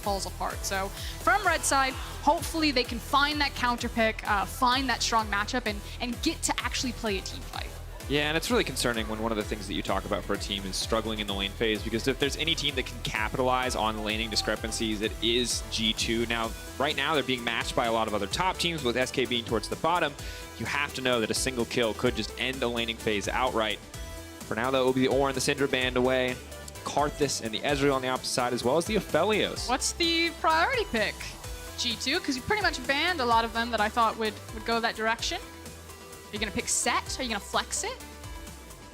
falls apart. So from red side, hopefully they can find that counter pick, find that strong matchup, and get to actually play a team fight. Yeah, and it's really concerning when one of the things that you talk about for a team is struggling in the lane phase, because if there's any team that can capitalize on laning discrepancies, it is G2. Now, right now, they're being matched by a lot of other top teams, with SK being towards the bottom. You have to know that a single kill could just end a laning phase outright. For now, though, it will be the Ornn, the Syndra band away, Karthus and the Ezreal on the opposite side, as well as the Aphelios. What's the priority pick? G2, because you pretty much banned a lot of them that I thought would go that direction. Are you going to pick Sett? Are you going to flex it?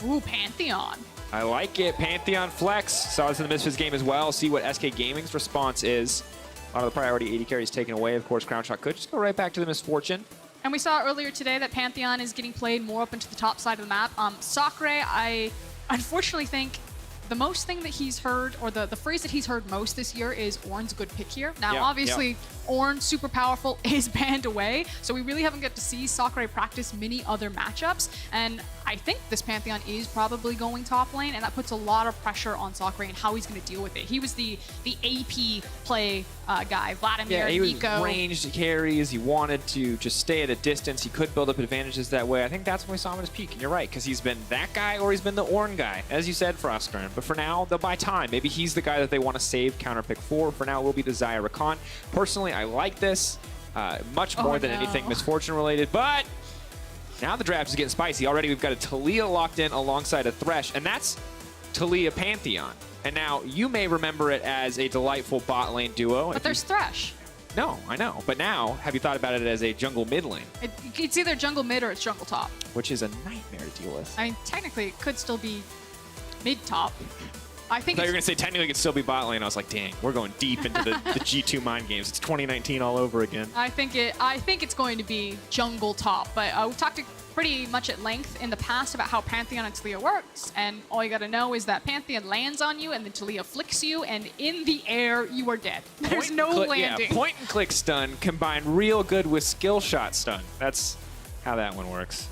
Ooh, Pantheon. I like it. Pantheon flex. Saw this in the Misfits game as well. See what SK Gaming's response is. A lot of the priority 80 carries taken away. Of course, Crownshot could just go right back to the Misfortune. And we saw earlier today that Pantheon is getting played more up into the top side of the map. Sacre, I unfortunately think the most thing that he's heard, or the phrase that he's heard most this year is Ornn's a good pick here. Now, obviously, Ornn, super powerful, is banned away, so we really haven't got to see Sacre practice many other matchups, and I think this Pantheon is probably going top lane, and that puts a lot of pressure on Sacre and how he's going to deal with it. He was the AP play guy, Vladimir, he Nico. was ranged carries. He wanted to just stay at a distance. He could build up advantages that way. I think that's when we saw him at his peak, and you're right, because he's been that guy or he's been the Ornn guy, as you said, Froskurinn. But for now, they'll buy time. Maybe he's the guy that they want to save counter pick for. For now, it will be the XAYAH RAKAN. Personally, I like this much more than anything Misfortune related, but now the draft is getting spicy. Already we've got a TALIYAH locked in alongside a THRESH, and that's TALIYAH Pantheon. And now you may remember it as a delightful bot lane duo. But there's THRESH. No, I know. But now, have you thought about it as a jungle mid lane? It's either jungle mid or it's jungle top. Which is a nightmare to deal with. I mean, technically, it could still be mid top. I thought you were going to say technically it could still be bot lane. I was like, dang, we're going deep into the G2 mind games. It's 2019 all over again. I think it's going to be jungle top, but we've talked pretty much at length in the past about how Pantheon and TALIYAH works, and all you got to know is that Pantheon lands on you, and then TALIYAH flicks you, and in the air, you are dead. There's no landing. Yeah, point and click stun combined real good with skill shot stun. That's how that one works.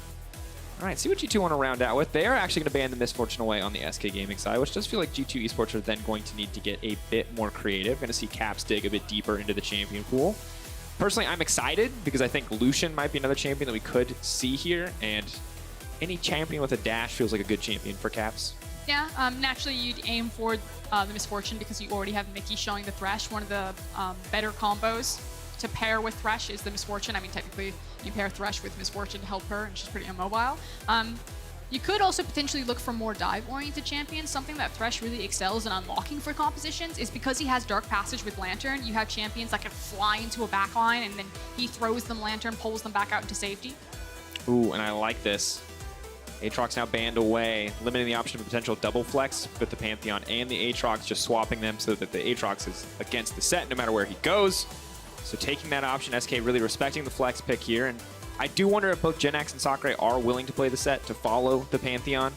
All right, see what G2 want to round out with. They are actually going to ban the Misfortune away on the SK Gaming side, which does feel like G2 Esports are then going to need to get a bit more creative. Going to see Caps dig a bit deeper into the champion pool. Personally, I'm excited because I think Lucian might be another champion that we could see here, and any champion with a dash feels like a good champion for Caps. Yeah, naturally you'd aim for the Misfortune because you already have Mikyx showing the THRESH. One of the better combos to pair with THRESH is the Misfortune. I mean, technically, you pair THRESH with Misfortune to help her, and she's pretty immobile. You could also potentially look for more dive-oriented champions. Something that THRESH really excels in unlocking for compositions is because he has Dark Passage with Lantern, you have champions that can fly into a backline, and then he throws them Lantern, pulls them back out into safety. Ooh, and I like this. Aatrox now banned away, limiting the option of a potential double flex with the Pantheon and the Aatrox, just swapping them so that the Aatrox is against the set no matter where he goes. So taking that option, SK really respecting the flex pick here, and I do wonder if both Jenax and Sacre are willing to play the set to follow the Pantheon.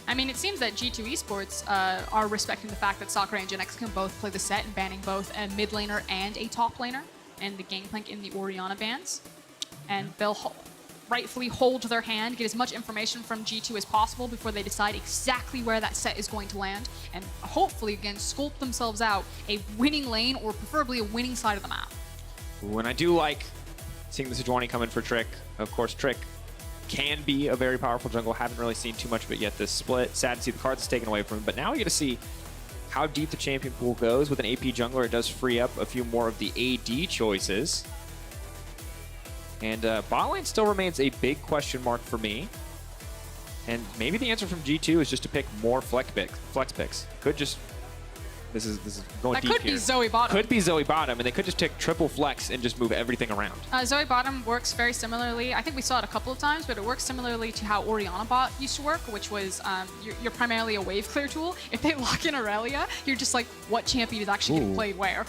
I mean, it seems that G2 Esports are respecting the fact that Sacre and Jenax can both play the set and banning both a mid laner and a top laner and the Gangplank in the Orianna bans. And they'll rightfully hold their hand, get as much information from G2 as possible before they decide exactly where that set is going to land, and hopefully, again, sculpt themselves out a winning lane or preferably a winning side of the map. Ooh, and I do like seeing the SEJUANI come in for Trick. Of course, Trick can be a very powerful jungle. Haven't really seen too much of it yet this split. Sad to see the cards taken away from him, but now we get to see how deep the champion pool goes. With an AP jungler, it does free up a few more of the AD choices. And bot lane still remains a big question mark for me. And maybe the answer from G2 is just to pick more flex picks. Could just... This is going that deep could here. be Zoe bottom. Could be Zoe bottom, and they could just take triple flex and just move everything around. Zoe bottom works very similarly. I think we saw it a couple of times, but it works similarly to how Orianna bot used to work, which was you're primarily a wave clear tool. If they lock in Aurelia, you're just like, what champion is actually getting played where?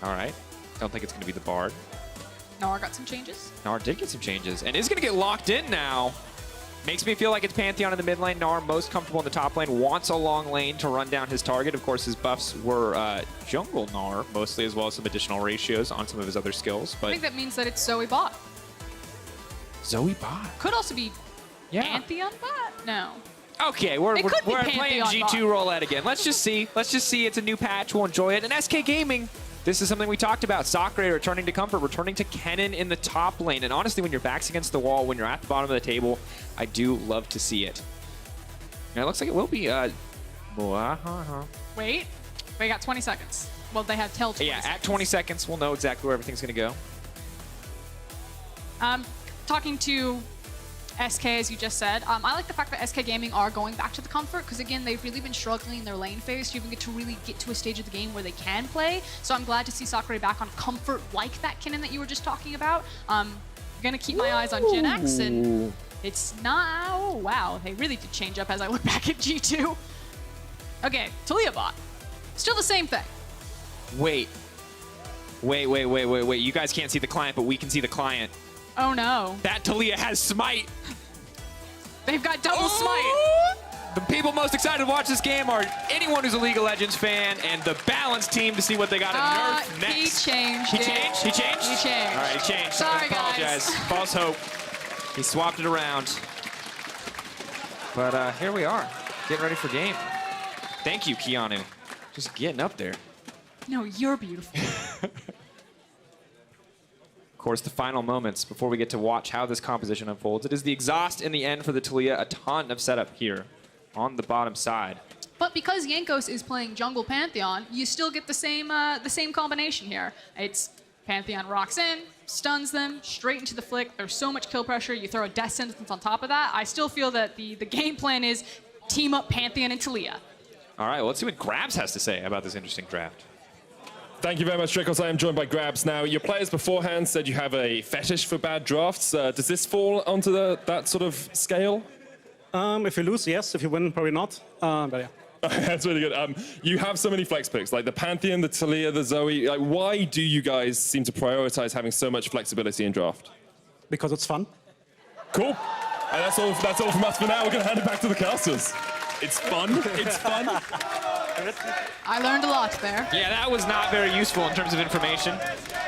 All right. Don't think it's going to be the Bard. Gnar got some changes. Gnar did get some changes, and is going to get locked in now. Makes me feel like it's Pantheon in the mid lane. Gnar, most comfortable in the top lane, wants a long lane to run down his target. Of course, his buffs were jungle Gnar, mostly, as well as some additional ratios on some of his other skills. But I think that means that it's Zoe bot. Zoe bot? Could also be Pantheon bot? No. Okay, we're playing Pantheon G2 bot. roulette again. Let's just see. Let's just see. It's a new patch. We'll enjoy it. And SK Gaming, this is something we talked about. Sacre returning to comfort, returning to Kennen in the top lane. And honestly, when your back's against the wall, when you're at the bottom of the table, I do love to see it. Now, it looks like it will be... Wait, we got 20 seconds. Well, they have till 20 Yeah, seconds. at 20 seconds, we'll know exactly where everything's going to go. Talking to SK, as you just said, I like the fact that SK Gaming are going back to the comfort, because again, they've really been struggling in their lane phase to even get to really get to a stage of the game where they can play. So I'm glad to see Sacre back on comfort like that Kennen that you were just talking about. I'm gonna keep my eyes on Jenax, and it's not, oh wow, they really did change up as I look back at G2. Okay, TALIYAH bot, still the same thing. Wait. You guys can't see the client, but we can see the client. Oh no. That TALIYAH has smite. They've got double smite. The people most excited to watch this game are anyone who's a League of Legends fan and the balanced team to see what they got to nerf next. He changed He it. changed? He changed? He changed. All right, he changed. Sorry, I apologize. guys. False hope. He swapped it around. But here we are, getting ready for game. Thank you, Keanu. Just getting up there. No, you're beautiful. Of course, the final moments before we get to watch how this composition unfolds. It is the exhaust in the end for the TALIYAH. A ton of setup here on the bottom side. But because Jankos is playing jungle Pantheon, you still get the same combination here. It's Pantheon rocks in, stuns them, straight into the flick. There's so much kill pressure. You throw a death sentence on top of that. I still feel that the game plan is team up Pantheon and TALIYAH. All right, well, let's see what Grabs has to say about this interesting draft. Thank you very much, Jankos. I am joined by Grabs. Now, your players beforehand said you have a fetish for bad drafts. Does this fall onto that sort of scale? If you lose, yes. If you win, probably not. But yeah. That's really good. You have so many flex picks, like the Pantheon, the TALIYAH, the Zoe. Like, why do you guys seem to prioritize having so much flexibility in draft? Because it's fun. Cool. And that's all from us for now. We're going to hand it back to the casters. It's fun. It's fun. I learned a lot there. Yeah, that was not very useful in terms of information.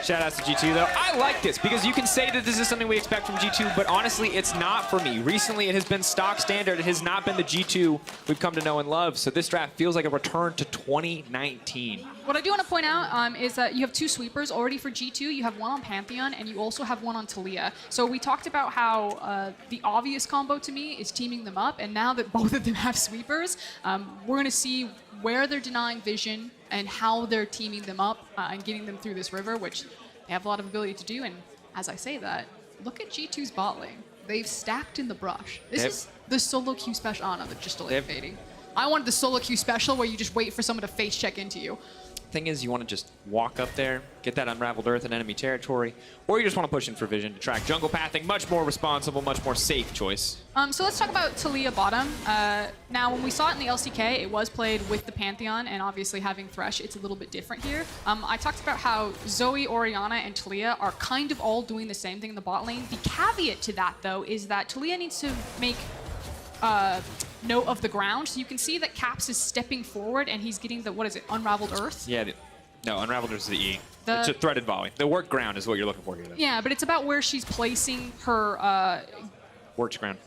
Shout outs to G2 though. I like this because you can say that this is something we expect from G2, but honestly, it's not for me. Recently, it has been stock standard. It has not been the G2 we've come to know and love. So this draft feels like a return to 2019. What I do want to point out is that you have two sweepers already for G2. You have one on Pantheon, and you also have one on TALIYAH. So we talked about how the obvious combo to me is teaming them up, and now that both of them have sweepers, we're going to see where they're denying vision and how they're teaming them up and getting them through this river, which they have a lot of ability to do. And as I say that, look at G2's bot lane. They've stacked in the brush. This is the solo Q special. Oh no, they're just delayed fading. I wanted the solo Q special where you just wait for someone to face check into you. Thing is, you want to just walk up there, get that unraveled earth in enemy territory, or you just want to push in for vision to track jungle pathing. Much more responsible, much more safe choice. So let's talk about TALIYAH bottom. Now, when we saw it in the LCK, it was played with the Pantheon, and obviously having Thresh, it's a little bit different here. I talked about how Zoe, Orianna, and TALIYAH are kind of all doing the same thing in the bot lane. The caveat to that, though, is that TALIYAH needs to make note of the ground. So you can see that Caps is stepping forward, and he's getting the, what is it, Unraveled Earth? Yeah, no, Unraveled Earth is the E. It's a threaded volley. The work ground is what you're looking for here. Yeah, but it's about where she's placing her... Worked ground.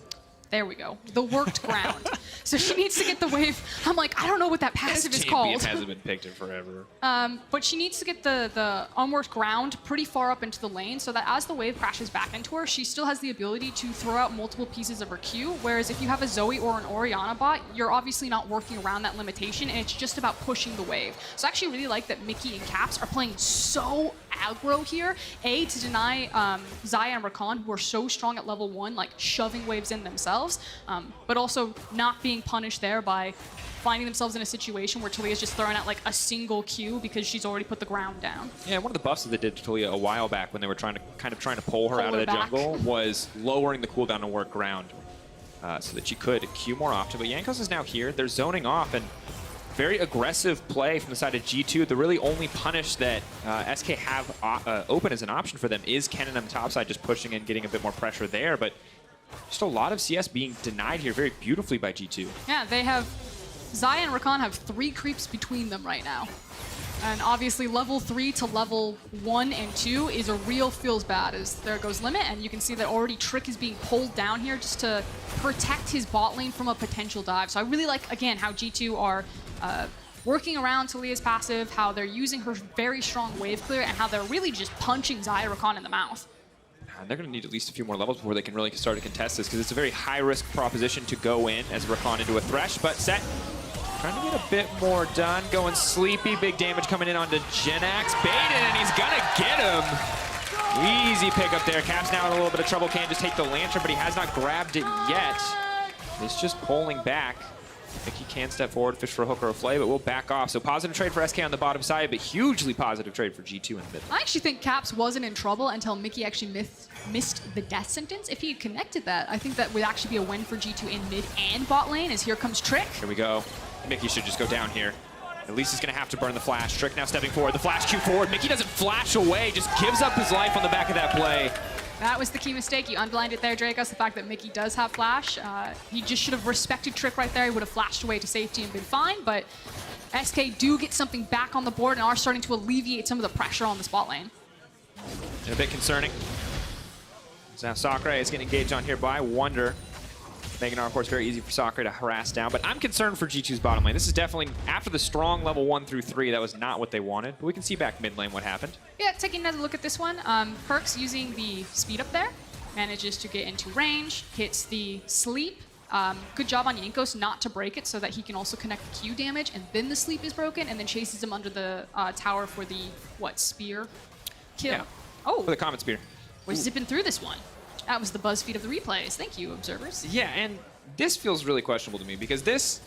There we go. The worked ground. So she needs to get the wave. I'm like, I don't know what that passive is called. Champion hasn't been picked in forever. But she needs to get the unworked ground pretty far up into the lane so that as the wave crashes back into her, she still has the ability to throw out multiple pieces of her Q. Whereas if you have a Zoe or an Orianna bot, you're obviously not working around that limitation, and it's just about pushing the wave. So I actually really like that Mikyx and Caps are playing so aggro here. A, to deny XAYAH and RAKAN, who are so strong at level 1, like shoving waves in themselves, but also not being punished there by finding themselves in a situation where TALIYAH's just throwing out like a single Q because she's already put the ground down. Yeah, one of the buffs that they did to TALIYAH a while back when they were trying to pull her out of the jungle was lowering the cooldown to work ground so that she could Q more often. But Jankos is now here. They're zoning off, and very aggressive play from the side of G2. The really only punish that SK have open as an option for them is Kennen on the top side, just pushing in, getting a bit more pressure there. But just a lot of CS being denied here very beautifully by G2. Yeah, they have... XAYAH and RAKAN have 3 creeps between them right now. And obviously level 3 to level 1 and 2 is a real feels bad as there goes Limit, and you can see that already Trick is being pulled down here just to protect his bot lane from a potential dive. So I really like, again, how G2 are working around TALIYAH's passive, how they're using her very strong wave clear, and how they're really just punching XAYAH RAKAN in the mouth. And they're going to need at least a few more levels before they can really start to contest this, because it's a very high-risk proposition to go in as RAKAN into a Thresh, but Sett trying to get a bit more done, going sleepy, big damage coming in onto Jenax, baited, and he's gonna get him. Easy pick up there. Cap's now in a little bit of trouble, can't just take the Lantern, but he has not grabbed it yet. It's just pulling back. I think he can step forward, fish for a hook or a flay, but we'll back off. So positive trade for SK on the bottom side, but hugely positive trade for G2 in the mid. I actually think Caps wasn't in trouble until Mikyx actually missed the death sentence. If he had connected that, I think that would actually be a win for G2 in mid and bot lane, as here comes Trick. Here we go. Mikyx should just go down here. At least he's going to have to burn the flash. Trick now stepping forward. The flash Q forward. Mikyx doesn't flash away, just gives up his life on the back of that play. That was the key mistake. You unblinded there, Drakos. The fact that Mikyx does have flash. He just should have respected Trick right there. He would have flashed away to safety and been fine, but SK do get something back on the board and are starting to alleviate some of the pressure on the spot lane. And a bit concerning. So now Sacre is getting engaged on here by Wunder. Making our, of course, very easy for Sacre to harass down. But I'm concerned for G2's bottom lane. This is definitely, after the strong level 1 through 3, that was not what they wanted. But we can see back mid lane what happened. Yeah, taking another look at this one. PERKZ using the speed up there. Manages to get into range. Hits the sleep. Good job on Jankos not to break it so that he can also connect the Q damage. And then the sleep is broken. And then chases him under the tower for the, spear? Kill. Yeah. Oh. For the Comet Spear. We're zipping through this one. That was the BuzzFeed of the replays. Thank you, observers. Yeah, and this feels really questionable to me because this,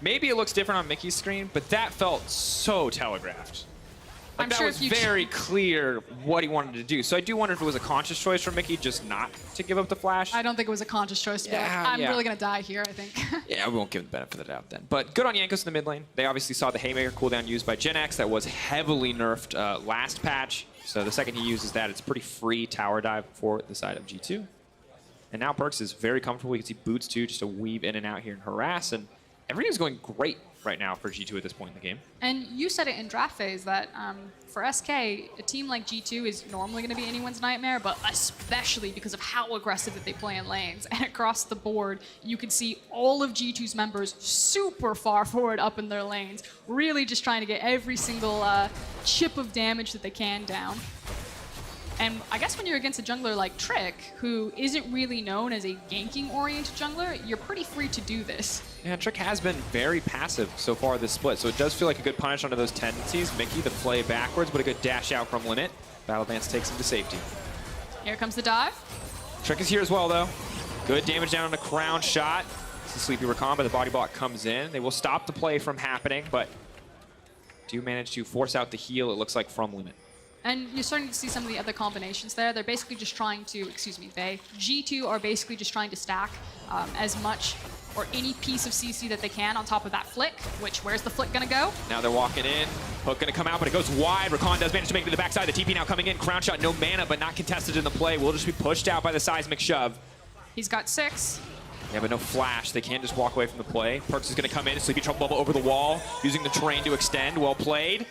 maybe it looks different on Mickey's screen, but that felt so telegraphed. Like, that was very clear what he wanted to do. So I do wonder if it was a conscious choice from Mikyx just not to give up the flash. I don't think it was a conscious choice. I'm really going to die here, I think. Yeah, we won't give him the benefit of the doubt then. But good on Jankos in the mid lane. They obviously saw the Haymaker cooldown used by Jenax that was heavily nerfed last patch. So the second he uses that, it's pretty free tower dive for the side of G2. And now PERKZ is very comfortable. You can see Boots too, just to weave in and out here and harass. And everything's going great right now for G2 at this point in the game. And you said it in draft phase that for SK, a team like G2 is normally going to be anyone's nightmare, but especially because of how aggressive that they play in lanes. And across the board, you can see all of G2's members super far forward up in their lanes, really just trying to get every single chip of damage that they can down. And I guess when you're against a jungler like Trick, who isn't really known as a ganking-oriented jungler, you're pretty free to do this. Yeah, Trick has been very passive so far this split, so it does feel like a good punish onto those tendencies. Mikyx, the play backwards, but a good dash out from Limit. Battle Dance takes him to safety. Here comes the dive. Trick is here as well, though. Good damage down on the Crownshot. It's a sleepy RAKAN, but the body block comes in. They will stop the play from happening, but do manage to force out the heal, it looks like, from Limit. And you're starting to see some of the other combinations there. They're basically just trying to, G2 are basically just trying to stack as much or any piece of CC that they can on top of that flick, which, where's the flick gonna go? Now they're walking in. Hook gonna come out, but it goes wide. RAKAN does manage to make it to the backside. The TP now coming in. Crownshot, no mana, but not contested in the play. Will just be pushed out by the seismic shove. He's got 6. Yeah, but no flash. They can't just walk away from the play. PERKZ is gonna come in. Sleepy Trouble Bubble over the wall, using the terrain to extend. Well played.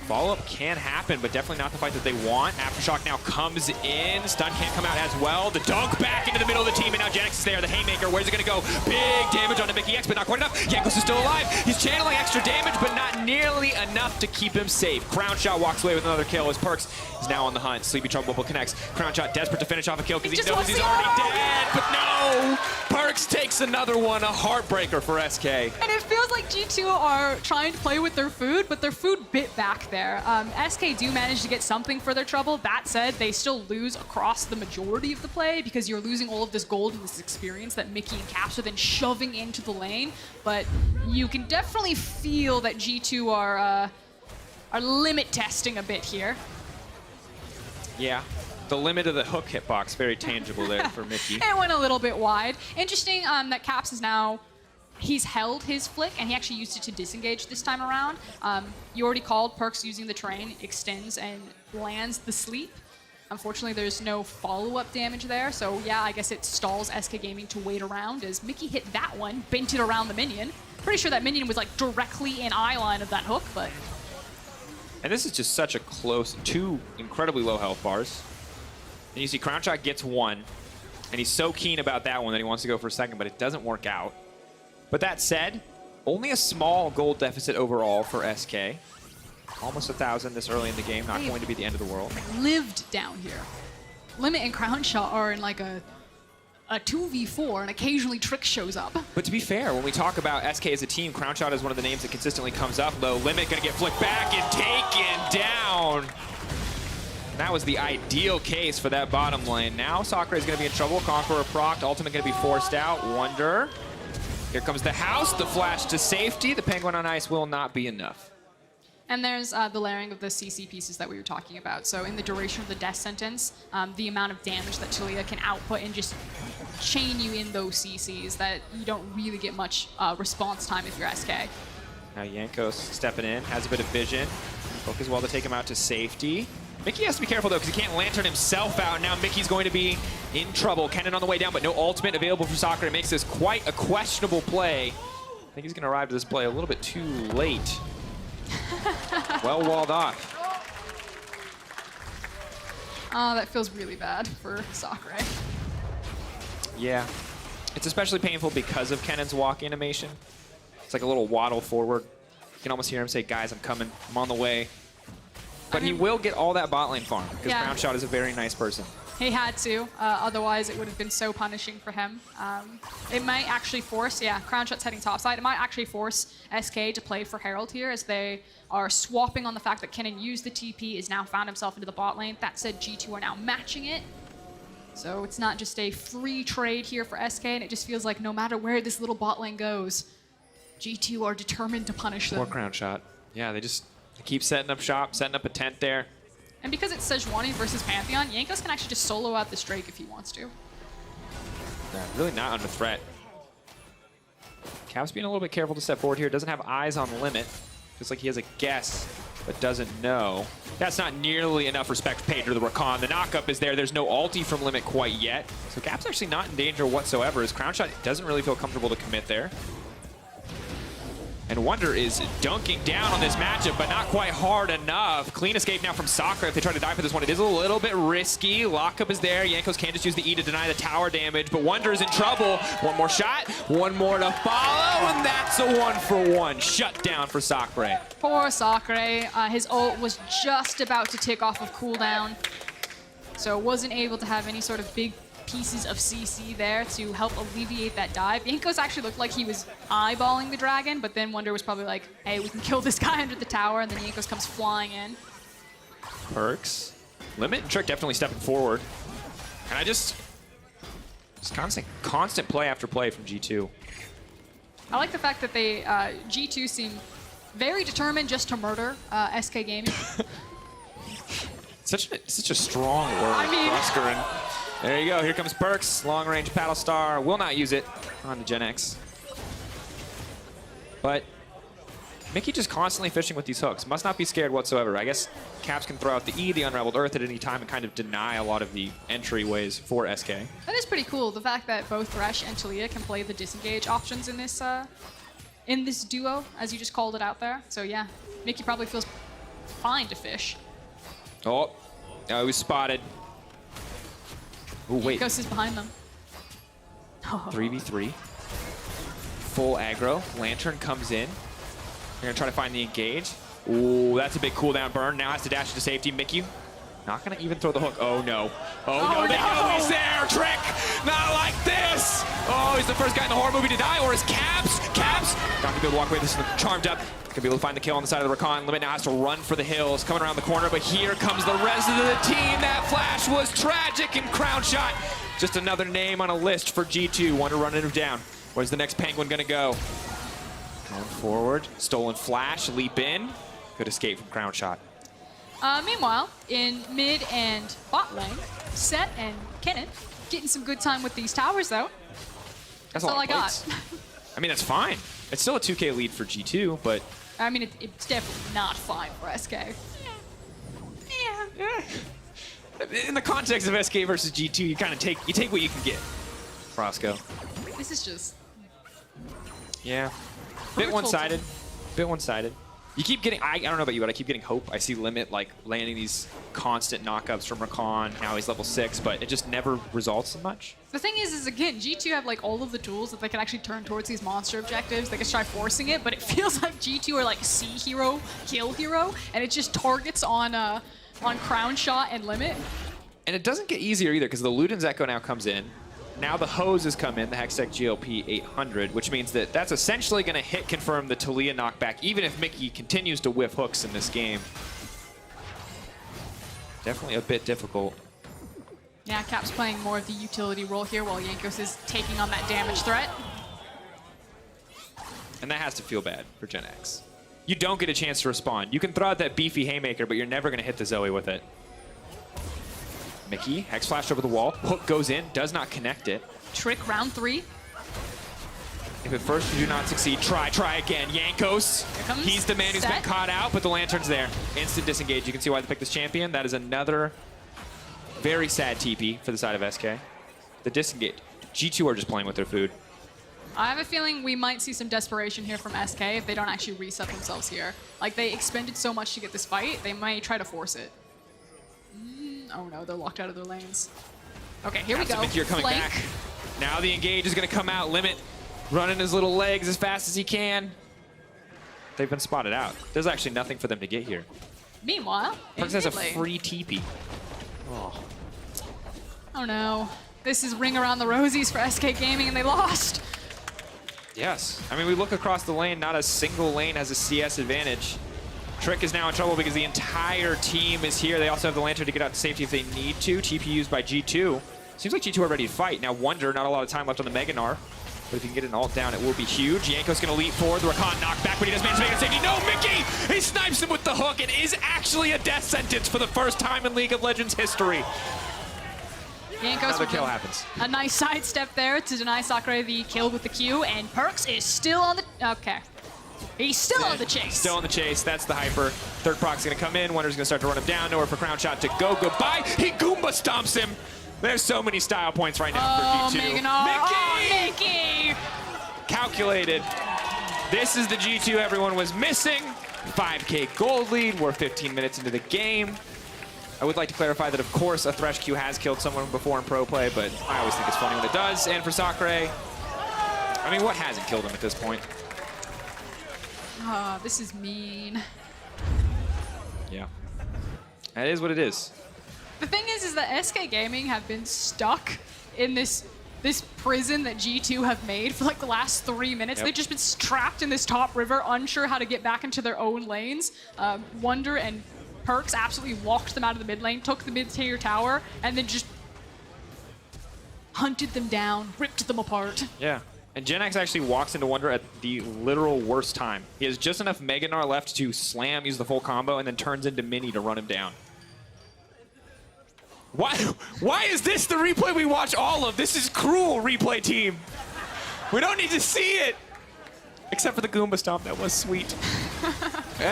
Follow-up can happen, but definitely not the fight that they want. Aftershock now comes in. Stun can't come out as well. The dunk back into the middle of the team, and now Jenax is there. The Haymaker, where's it going to go? Big damage onto Mikyx, but not quite enough. Jankos is still alive. He's channeling extra damage, but not nearly enough to keep him safe. Crownshot walks away with another kill as PERKZ is now on the hunt. Sleepy Trouble Bubble connects. Crownshot desperate to finish off a kill because he knows he's already dead, but no! PERKZ takes another one, a heartbreaker for SK. And it feels like G2 are trying to play with their food, but their food bit back there. SK do manage to get something for their trouble. That said, they still lose across the majority of the play because you're losing all of this gold and this experience that Mikyx and Caps are then shoving into the lane. But you can definitely feel that G2 are limit testing a bit here. Yeah. The limit of the hook hitbox, very tangible there for Mikyx. It went a little bit wide. Interesting that Caps is now, he's held his flick, and he actually used it to disengage this time around. You already called PERKZ using the terrain, extends and lands the sleep. Unfortunately, there's no follow-up damage there, so yeah, I guess it stalls SK Gaming to wait around as Mikyx hit that one, bent it around the minion. Pretty sure that minion was like directly in eye line of that hook, but And this is just such a close, two incredibly low health bars. And you see Crownshot gets one, and he's so keen about that one that he wants to go for a second, but it doesn't work out. But that said, only a small gold deficit overall for SK. Almost 1,000 this early in the game, not going to be the end of the world. Lived down here. Limit and Crownshot are in like a 2v4, and occasionally Trick shows up. But to be fair, when we talk about SK as a team, Crownshot is one of the names that consistently comes up. Though Limit gonna get flicked back and taken down. That was the ideal case for that bottom lane. Now Sacre is gonna be in trouble. Conqueror procced, Ultimate gonna be forced out. Wunder. Here comes the house, the flash to safety. The Penguin on ice will not be enough. And there's the layering of the CC pieces that we were talking about. So in the duration of the death sentence, the amount of damage that TALIYAH can output and just chain you in those CCs that you don't really get much response time if you're SK. Now Jankos stepping in, has a bit of vision. Focus well to take him out to safety. Mikyx has to be careful though, because he can't lantern himself out. Now Mikyx's going to be in trouble. Kennen on the way down, but no ultimate available for Sacre. It makes this quite a questionable play. I think he's going to arrive to this play a little bit too late. Well walled off. Oh, that feels really bad for Sacre. Yeah. It's especially painful because of Kennen's walk animation. It's like a little waddle forward. You can almost hear him say, guys, I'm coming. I'm on the way. But he will get all that bot lane farm because Crownshot is a very nice person. He had to, otherwise it would have been so punishing for him. It might actually force, Crownshot's heading topside. It might actually force SK to play for Herald here as they are swapping on the fact that Kennen used the TP, is now found himself into the bot lane. That said, G2 are now matching it. So it's not just a free trade here for SK, and it just feels like no matter where this little bot lane goes, G2 are determined to punish them. Poor Crownshot. Yeah, they keep setting up shop, setting up a tent there. And because it's SEJUANI versus Pantheon, Jankos can actually just solo out this Drake if he wants to. Yeah, really not under threat. Cap's being a little bit careful to step forward here. Doesn't have eyes on Limit. Just like he has a guess, but doesn't know. That's not nearly enough respect paid to the RAKAN. The knockup is there. There's no ulti from Limit quite yet. So Cap's actually not in danger whatsoever, as Crownshot doesn't really feel comfortable to commit there. And Wunder is dunking down on this matchup, but not quite hard enough. Clean escape now from Sacre if they try to die for this one. It is a little bit risky. Lockup is there. Jankos can just use the E to deny the tower damage, but Wunder is in trouble. One more shot, one more to follow, and that's a 1-for-1 shutdown for Sacre. Poor Sacre. His ult was just about to tick off of cooldown, so wasn't able to have any sort of big pieces of CC there to help alleviate that dive. Jankos actually looked like he was eyeballing the dragon, but then Wunder was probably like, hey, we can kill this guy under the tower, and then Jankos comes flying in. PERKZ. Limit and Trick definitely stepping forward. And I just constant play after play from G2. I like the fact that they, G2 seem very determined just to murder SK Gaming. Such a strong word, I mean, Froskurinn. There you go. Here comes PERKZ. Long range paddle star. Will not use it on the Jenax. But Mikyx just constantly fishing with these hooks. Must not be scared whatsoever. I guess Caps can throw out the E, the Unraveled Earth at any time and kind of deny a lot of the entryways for SK. That is pretty cool. The fact that both THRESH and TALIYAH can play the disengage options in this duo, as you just called it out there. So yeah, Mikyx probably feels fine to fish. Oh, he was spotted. Oh, wait. Jankos is behind them. 3v3. Full aggro. Lantern comes in. They're going to try to find the engage. Ooh, that's a big cooldown burn. Now has to dash into safety. Mikyx not going to even throw the hook. Oh, no. Oh, no. They know he's there. Trick. Not like this. Oh, he's the first guy in the horror movie to die. Or is Caps? Caps. Not going to be able to walk away. This is charmed up. Going to be able to find the kill on the side of the RAKAN. Limit now has to run for the hills. Coming around the corner, but here comes the rest of the team. That flash was tragic, and Crownshot, just another name on a list for G2. Wunder running him down. Where's the next Penguin going to go? Going forward. Stolen flash. Leap in. Good escape from Crownshot. Meanwhile, in mid and bot lane, Sett and Kennen getting some good time with these towers, though. That's all I got. I mean, that's fine. It's still a 2K lead for G2, but... I mean, it's definitely not fine for SK. Yeah. In the context of SK versus G2, you kind of take what you can get. Frosco. This is just... Yeah. Bit one-sided. Bit one-sided. You keep getting, I don't know about you, but I keep getting hope. I see Limit like landing these constant knockups from RAKAN. Now he's level 6, but it just never results in much. The thing is again, G2 have like all of the tools that they can actually turn towards these monster objectives. They can try forcing it, but it feels like G2 are like C hero, kill hero, and it just targets on Crownshot and Limit. And it doesn't get easier either, because the Luden's Echo now comes in. Now the hoses come in, the Hextech GLP 800, which means that that's essentially going to hit confirm the TALIYAH knockback, even if Mikyx continues to whiff hooks in this game. Definitely a bit difficult. Yeah, Cap's playing more of the utility role here while Jankos is taking on that damage threat. And that has to feel bad for Jenax. You don't get a chance to respond. You can throw out that beefy haymaker, but you're never going to hit the Zoe with it. Mikyx, Hex flashed over the wall. Hook goes in, does not connect it. Trick round 3. If at first you do not succeed, try again. Jankos, he's the man who's been caught out, but the lantern's there. Instant disengage. You can see why they picked this champion. That is another very sad TP for the side of SK. The disengage. G2 are just playing with their food. I have a feeling we might see some desperation here from SK if they don't actually reset themselves here. Like, they expended so much to get this fight, they might try to force it. Oh no, they're locked out of their lanes. Okay, here we go. Mikyx coming back. Now the engage is going to come out. Limit running his little legs as fast as he can. They've been spotted out. There's actually nothing for them to get here. Meanwhile, PERKZ has a free TP. Oh no. This is ring around the rosies for SK Gaming and they lost. Yes. I mean, we look across the lane, not a single lane has a CS advantage. Trick is now in trouble because the entire team is here. They also have the lantern to get out to safety if they need to. TP used by G2. Seems like G2 are ready to fight. Now Wunder, not a lot of time left on the Mega GNAR. But if you can get an ult down, it will be huge. Jankos going to leap forward. The RAKAN knockback, but he does manage to make it safety. No, Mikyx! He snipes him with the hook. It is actually a death sentence for the first time in League of Legends history. Jankos Another kill happens. A nice sidestep there to deny Sacre the kill with the Q, and PERKZ is still on the... Okay. He's still on the chase. Still on the chase. That's the hyper. Third proc's going to come in. Wunder's going to start to run him down. Nowhere for Crownshot to go. Goodbye. He Goomba stomps him. There's so many style points right now for G2. Mikyx! Calculated. This is the G2 everyone was missing. 5K gold lead. We're 15 minutes into the game. I would like to clarify that, of course, a THRESH Q has killed someone before in pro play, but I always think it's funny when it does. And for Sacre, I mean, what hasn't killed him at this point? Oh, this is mean. Yeah. That is what it is. The thing is that SK Gaming have been stuck in this prison that G2 have made for like the last 3 minutes. Yep. They've just been trapped in this top river, unsure how to get back into their own lanes. Wunder and PERKZ absolutely walked them out of the mid lane, took the mid-tier tower, and then just hunted them down, ripped them apart. Yeah. And Jenax actually walks into Wunder at the literal worst time. He has just enough Mega GNAR left to slam, use the full combo, and then turns into Mini to run him down. Why is this the replay we watch all of? This is cruel, replay team. We don't need to see it. Except for the Goomba Stomp, that was sweet.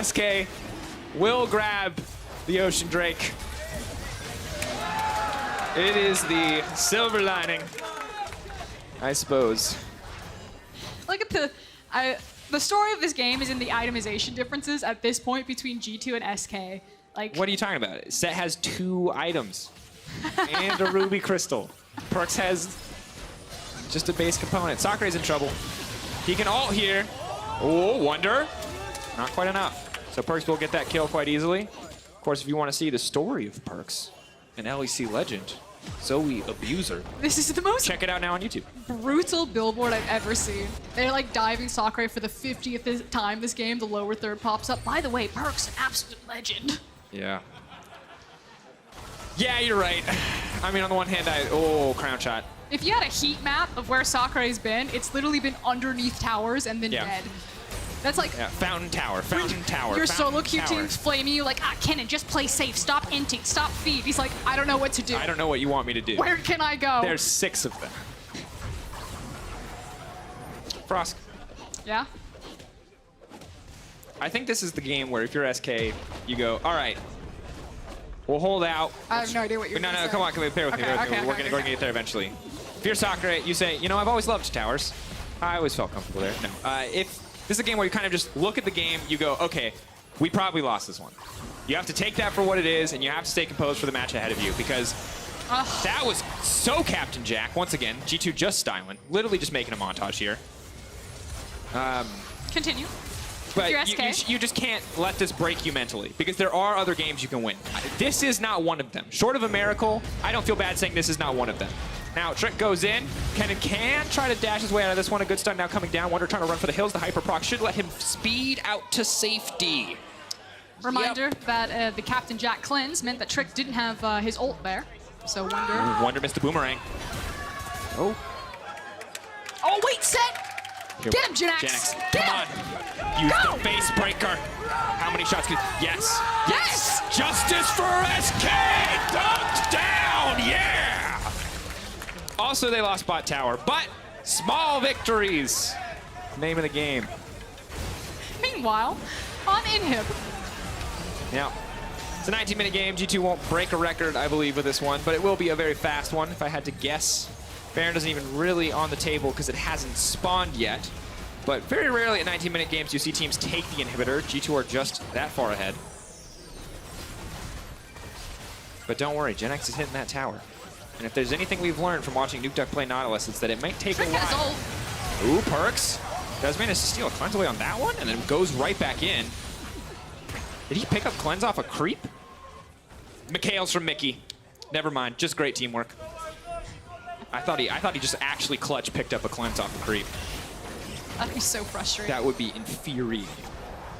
SK will grab the Ocean Drake. It is the silver lining, I suppose. Look at the story of this game is in the itemization differences at this point between G2 and SK. Like, what are you talking about? Set has 2 items and a ruby crystal. PERKZ has just a base component. Sacre's in trouble. He can ult here. Oh, Wunder. Not quite enough. So PERKZ will get that kill quite easily. Of course, if you want to see the story of PERKZ, an LEC legend, Zoe Abuser. This is the most Check it out now on YouTube. brutal billboard I've ever seen. They're like diving Sacre for the 50th time this game. The lower third pops up. By the way, PERKZ, an absolute legend. Yeah. Yeah, you're right. I mean, on the one hand, oh, Crownshot. If you had a heat map of where Sacre's been, it's literally been underneath towers and then dead. That's like Fountain Tower, Fountain Tower. Your Fountain solo queue Tower. team's flaming you like, Kennen, just play safe. Stop inting, stop feed. He's like, I don't know what to do. I don't know what you want me to do. Where can I go? There's 6 of them. Frosk. Yeah? I think this is the game where if you're SK, you go, all right, we'll hold out. I have no idea what you're No, saying. come on, bear with me. We're going to get there eventually. If you're Sacre, you say, you know, I've always loved towers. I always felt comfortable there. No. If this is a game where you kind of just look at the game, you go, okay, we probably lost this one. You have to take that for what it is, and you have to stay composed for the match ahead of you, because that was so Captain Jack. Once again, G2 just styling. Literally just making a montage here. Continue. But Your SK. you just can't let this break you mentally, because there are other games you can win. This is not one of them. Short of a miracle, I don't feel bad saying this is not one of them. Now, Trick goes in. Kennen can try to dash his way out of this one. A good stun now coming down. Wunder trying to run for the hills. The hyper proc should let him speed out to safety. Reminder that the Captain Jack cleanse meant that Trick didn't have his ult there. So Wunder missed the boomerang. Oh, wait, set! Get him, Jenax! Get him! Use the face breaker. How many shots can... Yes! Yes! Justice for SK! Dunked down! Yeah! Also, they lost bot tower, but small victories. Name of the game. Meanwhile, on Inhib. Yeah. It's a 19-minute game. G2 won't break a record, I believe, with this one, but it will be a very fast one, if I had to guess. Baron isn't even really on the table because it hasn't spawned yet. But very rarely at 19-minute games do you see teams take the inhibitor. G2 are just that far ahead. But don't worry, Jenax is hitting that tower. And if there's anything we've learned from watching Nuke Duck play Nautilus, it's that it might take a while. Ooh, PERKZ does manage to steal a cleanse away on that one, and then goes right back in. Did he pick up cleanse off a creep? Mikhail's from Mickey. Never mind, just great teamwork. I thought he just actually clutch picked up a cleanse off a creep. That'd be so frustrating. That would be infuriating.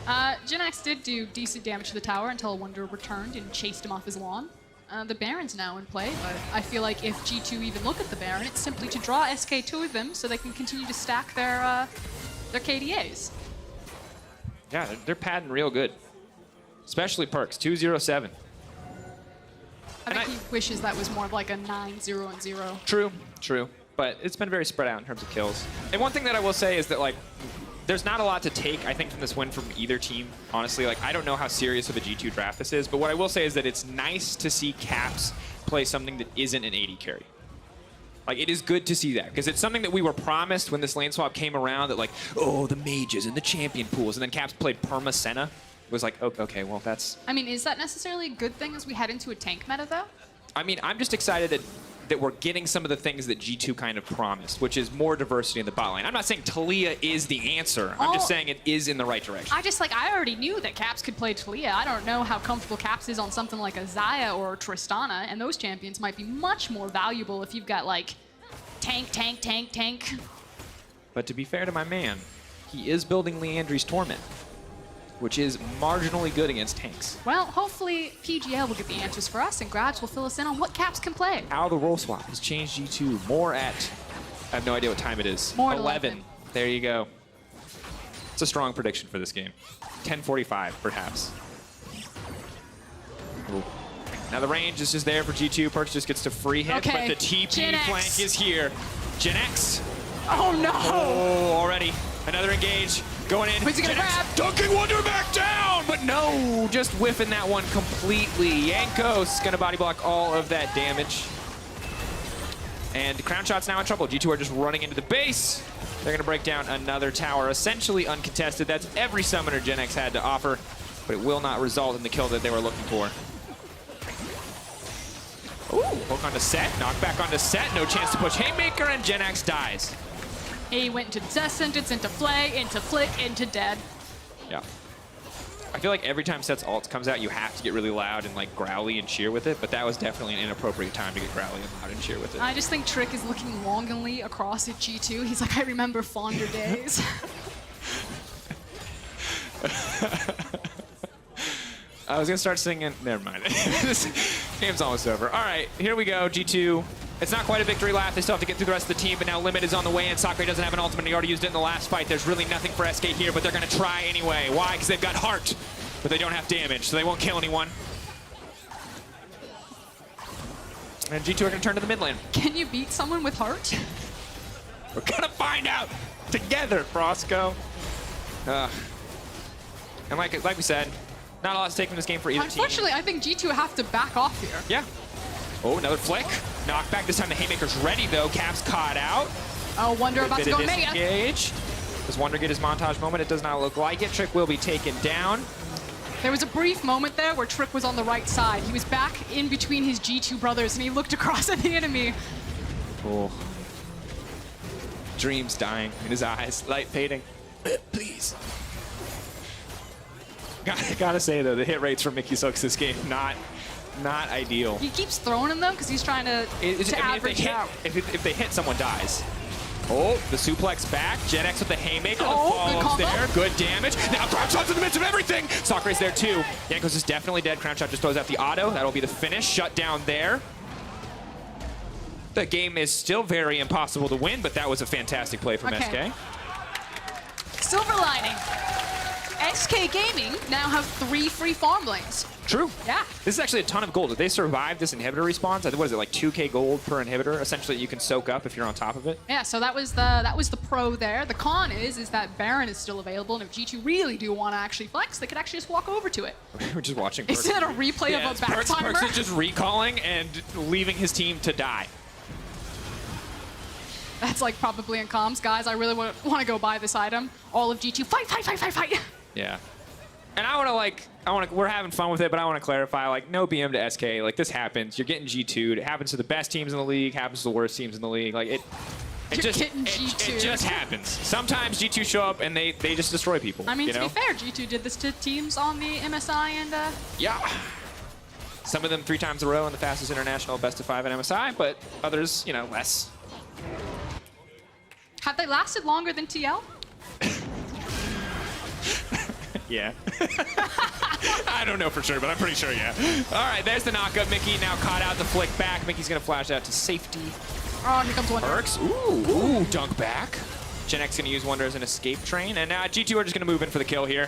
Jenax did do decent damage to the tower until Wunder returned and chased him off his lawn. The Baron's now in play, but I feel like if G2 even look at the Baron, it's simply to draw SK to them so they can continue to stack their KDAs. Yeah, they're padding real good. Especially PERKZ, 2-0-7. I think he wishes that was more of like a 9-0-0. True, true. But it's been very spread out in terms of kills. And one thing that I will say is that, like, there's not a lot to take, I think, from this win from either team. Honestly, like, I don't know how serious of a G2 draft this is, but what I will say is that it's nice to see Caps play something that isn't an AD carry. Like, it is good to see that, because it's something that we were promised when this lane swap came around, that, like, oh, the mages and the champion pools, and then Caps played Perma Senna. It was like, oh, okay, well, that's... I mean, is that necessarily a good thing as we head into a tank meta, though? I mean, I'm just excited that we're getting some of the things that G2 kind of promised, which is more diversity in the bot lane. I'm not saying TALIYAH is the answer. I'm just saying it is in the right direction. I already knew that Caps could play TALIYAH. I don't know how comfortable Caps is on something like a XAYAH or Tristana, and those champions might be much more valuable if you've got, like, tank. But to be fair to my man, he is building Leandri's Torment, which is marginally good against tanks. Well, hopefully PGL will get the answers for us, and Grabs will fill us in on what Caps can play. How the role swap has changed G2 more at, I have no idea what time it is. More 11. There you go. It's a strong prediction for this game. 10:45, perhaps. Ooh. Now the range is just there for G2. PERKZ just gets to free hit, but the TP Jenax. flank is here. Jenax. Oh no! Oh, already. Another engage. Going in. Who's he gonna grab? Dunking Wunder back down, but no, just whiffing that one completely. Jankos gonna body block all of that damage. And Crownshot's now in trouble. G2 are just running into the base. They're gonna break down another tower, essentially uncontested. That's every summoner Jenax had to offer, but it will not result in the kill that they were looking for. Ooh, hook onto Sett, knockback onto Sett, no chance to push Haymaker, and Jenax dies. He went into Death Sentence, into Flay, into Flick, into Dead. Yeah. I feel like every time Sett's ult comes out, you have to get really loud and like growly and cheer with it, but that was definitely an inappropriate time to get growly and loud and cheer with it. I just think Trick is looking longingly across at G2. He's like, I remember fonder days. I was gonna start singing, never mind. This game's almost over. All right, here we go, G2. It's not quite a victory lap. They still have to get through the rest of the team, but now Limit is on the way in. Sacre doesn't have an ultimate. He already used it in the last fight. There's really nothing for SK here, but they're gonna try anyway. Why? Because they've got heart, but they don't have damage, so they won't kill anyone. And G2 are gonna turn to the mid lane. Can you beat someone with heart? We're gonna find out together, Frosco. And like we said, not a lot to take from this game for either team. Unfortunately, I think G2 have to back off here. Yeah. Oh, another flick. Knockback. This time the Haymaker's ready, though. Caps caught out. Oh, Wunder about to go mega. Disengage. Does Wunder get his montage moment? It does not look like it. Trick will be taken down. There was a brief moment there where Trick was on the right side. He was back in between his G2 brothers, and he looked across at the enemy. Oh. Dreams dying in his eyes, light fading. Please. Gotta say though, the hit rates for Mikyx this game not ideal. He keeps throwing them because he's trying to average out. If they hit, someone dies. Oh, the suplex back. Jenax with the haymaker. Oh, The good follows combo. there. Good damage. Now Crownshot's in the midst of everything. Sacre's there too. Jankos is definitely dead. Crownshot just throws out the auto. That'll be the finish. Shut down there. The game is still very impossible to win, but that was a fantastic play from SK. Silver lining. SK Gaming now have 3 free farm lanes. True. Yeah. This is actually a ton of gold. If they survive this inhibitor respawns, I think, what is it, like 2k gold per inhibitor, essentially, you can soak up if you're on top of it. Yeah, so that was the pro there. The con is that Baron is still available, and if G2 really do want to actually flex, they could actually just walk over to it. We're just watching Is it a replay of a back timer? PERKZ is just recalling and leaving his team to die. That's like probably in comms. Guys, I really want to go buy this item. All of G2, fight, fight, fight, fight, fight. Yeah. And we're having fun with it, but I want to clarify, like, no BM to SK. Like, this happens. You're getting G2'd. It happens to the best teams in the league, happens to the worst teams in the league. Like, it just happens. Sometimes G2 show up and they just destroy people. I mean, you to know? be fair, G2 did this to teams on the MSI and... Yeah. Some of them 3 times in a row in the fastest international best of 5 at MSI, but others, you know, less. Have they lasted longer than TL? Yeah. I don't know for sure, but I'm pretty sure, yeah. All right, there's the knockup. Mikyx now caught out the flick back. Mikyx's going to flash out to safety. Oh, here comes Wunder. PERKZ. Ooh, dunk back. Jenax going to use Wunder as an escape train. And now G2 are just going to move in for the kill here.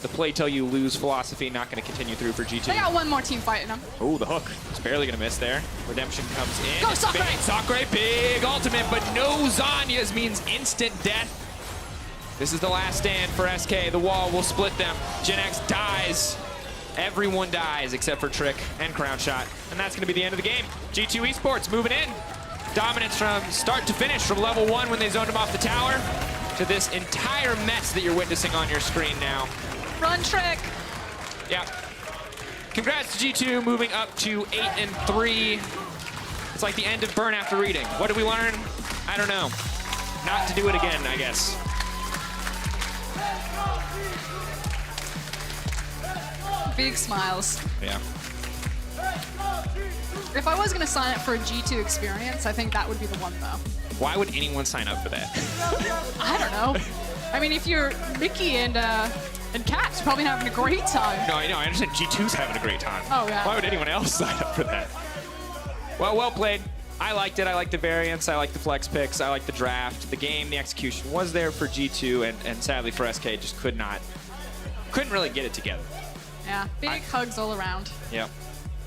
The play till you lose philosophy not going to continue through for G2. They got one more team fighting them. Oh, the hook. It's barely going to miss there. Redemption comes in. Go, Sacre! Sacre, big ultimate, but no Zanyas means instant death. This is the last stand for SK. The wall will split them. Jenax dies. Everyone dies except for Trick and Crownshot. And that's going to be the end of the game. G2 Esports moving in. Dominance from start to finish from level 1 when they zoned him off the tower to this entire mess that you're witnessing on your screen now. Run, Trick. Yeah. Congrats to G2 moving up to 8-3. It's like the end of Burn After Reading. What did we learn? I don't know. Not to do it again, I guess. Big smiles. Yeah. If I was going to sign up for a G2 experience, I think that would be the one, though. Why would anyone sign up for that? I don't know. I mean, if you're Mickey and Caps, you're probably having a great time. No, I know. I understand G2's having a great time. Oh, yeah. Why would anyone else sign up for that? Well played. I liked it. I liked the variants. I liked the flex picks. I liked the draft. The game, the execution was there for G2, and sadly for SK, just couldn't really get it together. Yeah, big hugs all around. Yeah.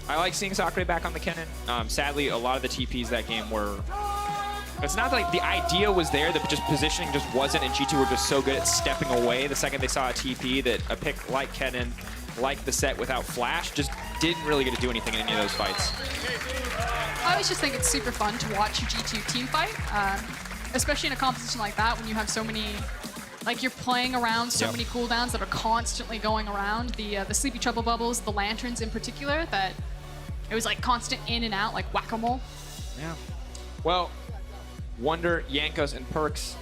I like seeing Sacre back on the Kennen. Sadly, a lot of the TPs that game were... It's not like the idea was there, the just positioning just wasn't, and G2 were just so good at stepping away the second they saw a TP that a pick like Kennen, like the set without flash, just didn't really get to do anything in any of those fights. I always just think it's super fun to watch a G2 team fight, especially in a competition like that when you have so many... Like, you're playing around so many cooldowns that are constantly going around. The Sleepy Trouble Bubbles, the Lanterns in particular, that it was like constant in and out, like whack-a-mole. Yeah. Well, Wunder, Jankos, and PERKZ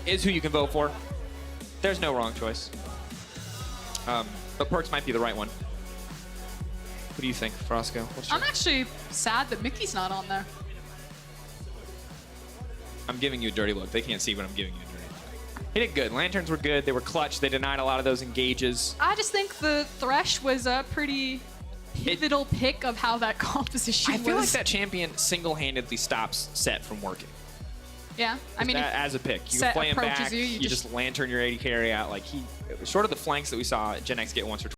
is who you can vote for. There's no wrong choice. But PERKZ might be the right one. What do you think, Frosco? I'm actually sad that Mickey's not on there. I'm giving you a dirty look. They can't see what I'm giving you a dirty look. He did good. Lanterns were good. They were clutch. They denied a lot of those engages. I just think the THRESH was a pretty pivotal pick of how that composition was. I feel like that champion single-handedly stops Set from working. Yeah, I mean, as a pick, you Set can play him approaches back. you You just lantern your AD carry out. Like short of the flanks that we saw Jenax get once or twice.